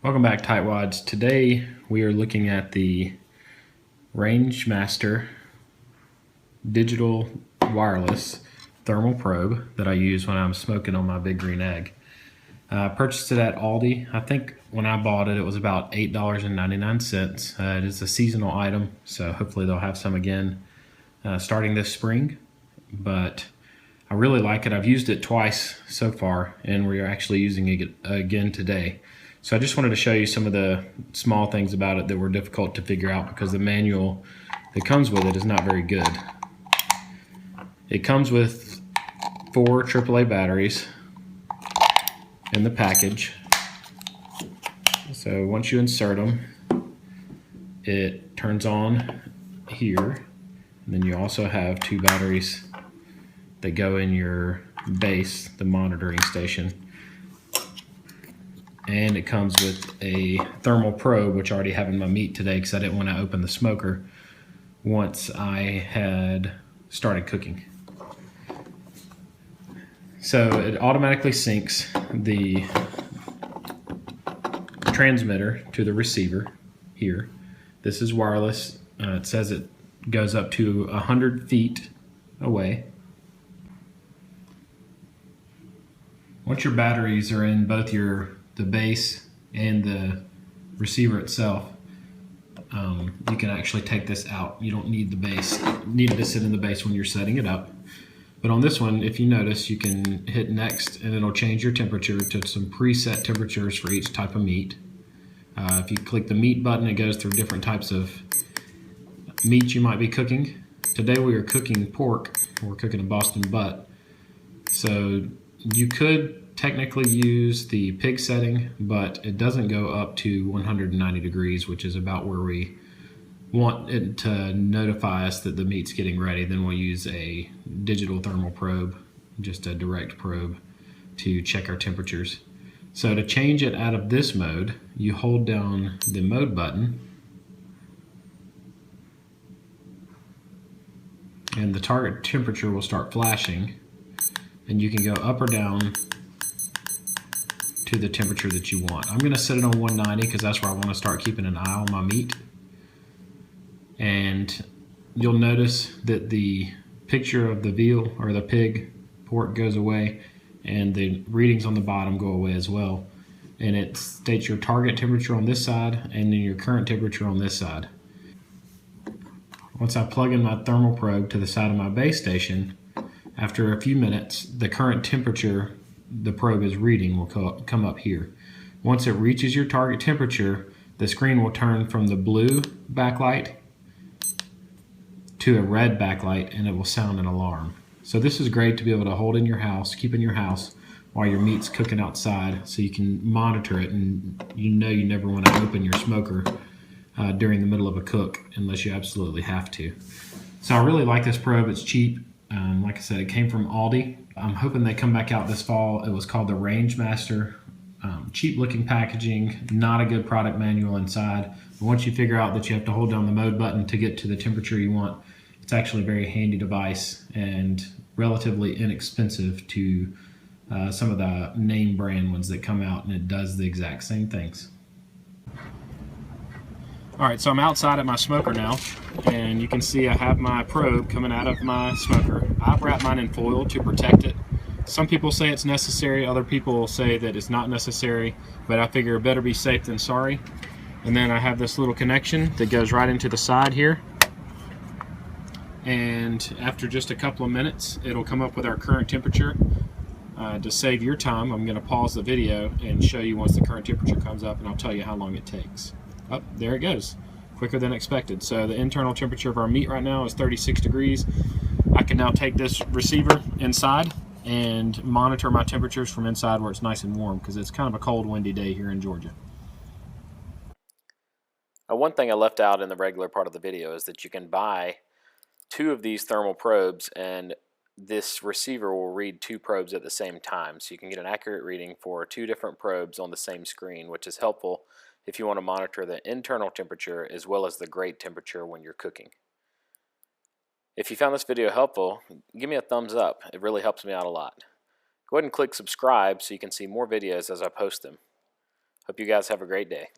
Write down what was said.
Welcome back, Tightwads. Today we are looking at the Rangemaster digital wireless thermal probe that I use when I'm smoking on my Big Green Egg. I purchased it at Aldi. I think when I bought it, it was about $8.99. It is a seasonal item, so hopefully they'll have some again starting this spring. But I really like it. I've used it twice so far, and we're actually using it again today. So I just wanted to show you some of the small things about it that were difficult to figure out because the manual that comes with it is not very good. It comes with 4 AAA batteries in the package. So once you insert them, it turns on here. And then you also have 2 batteries that go in your base, the monitoring station. And it comes with a thermal probe, which I already have in my meat today because I didn't want to open the smoker once I had started cooking. So it automatically syncs the transmitter to the receiver here. This is wireless. It says it goes up to 100 feet away. Once your batteries are in both the base and the receiver itself, you can actually take this out. You don't need the base. You need it to sit in the base when you're setting it up. But on this one, if you notice, you can hit next and it'll change your temperature to some preset temperatures for each type of meat. If you click the meat button, it goes through different types of meat you might be cooking. Today we are cooking pork. We're cooking a Boston butt. So you could technically use the pig setting, but it doesn't go up to 190 degrees, which is about where we want it to notify us that the meat's getting ready. Then we'll use a digital thermal probe, just a direct probe, to check our temperatures. So to change it out of this mode, you hold down the mode button, and the target temperature will start flashing, and you can go up or down to the temperature that you want. I'm going to set it on 190 because that's where I want to start keeping an eye on my meat. And you'll notice that the picture of the veal or the pig pork goes away, and the readings on the bottom go away as well. And it states your target temperature on this side and then your current temperature on this side. Once I plug in my thermal probe to the side of my base station, after a few minutes, the current temperature the probe is reading will come up here. Once it reaches your target temperature, the screen will turn from the blue backlight to a red backlight, and it will sound an alarm. So this is great to be able to hold in your house, keep in your house while your meat's cooking outside, so you can monitor it, and you know you never want to open your smoker during the middle of a cook unless you absolutely have to. So I really like this probe. It's cheap. Like I said, it came from Aldi. I'm hoping they come back out this fall. It was called the Rangemaster. Cheap looking packaging, not a good product manual inside. But once you figure out that you have to hold down the mode button to get to the temperature you want, it's actually a very handy device and relatively inexpensive to some of the name brand ones that come out, and it does the exact same things. All right, so I'm outside at my smoker now, and you can see I have my probe coming out of my smoker. I've wrapped mine in foil to protect it. Some people say it's necessary, other people say that it's not necessary, but I figure it better be safe than sorry. And then I have this little connection that goes right into the side here. And after just a couple of minutes, it'll come up with our current temperature. To save your time, I'm going to pause the video and show you once the current temperature comes up, and I'll tell you how long it takes. Oh, there it goes. Quicker than expected. So the internal temperature of our meat right now is 36 degrees. I can now take this receiver inside and monitor my temperatures from inside where it's nice and warm, because it's kind of a cold, windy day here in Georgia. One thing I left out in the regular part of the video is that you can buy 2 of these thermal probes, and this receiver will read 2 probes at the same time. So you can get an accurate reading for 2 different probes on the same screen, which is helpful if you want to monitor the internal temperature as well as the grate temperature when you're cooking. If you found this video helpful, give me a thumbs up. It really helps me out a lot. Go ahead and click subscribe so you can see more videos as I post them. Hope you guys have a great day.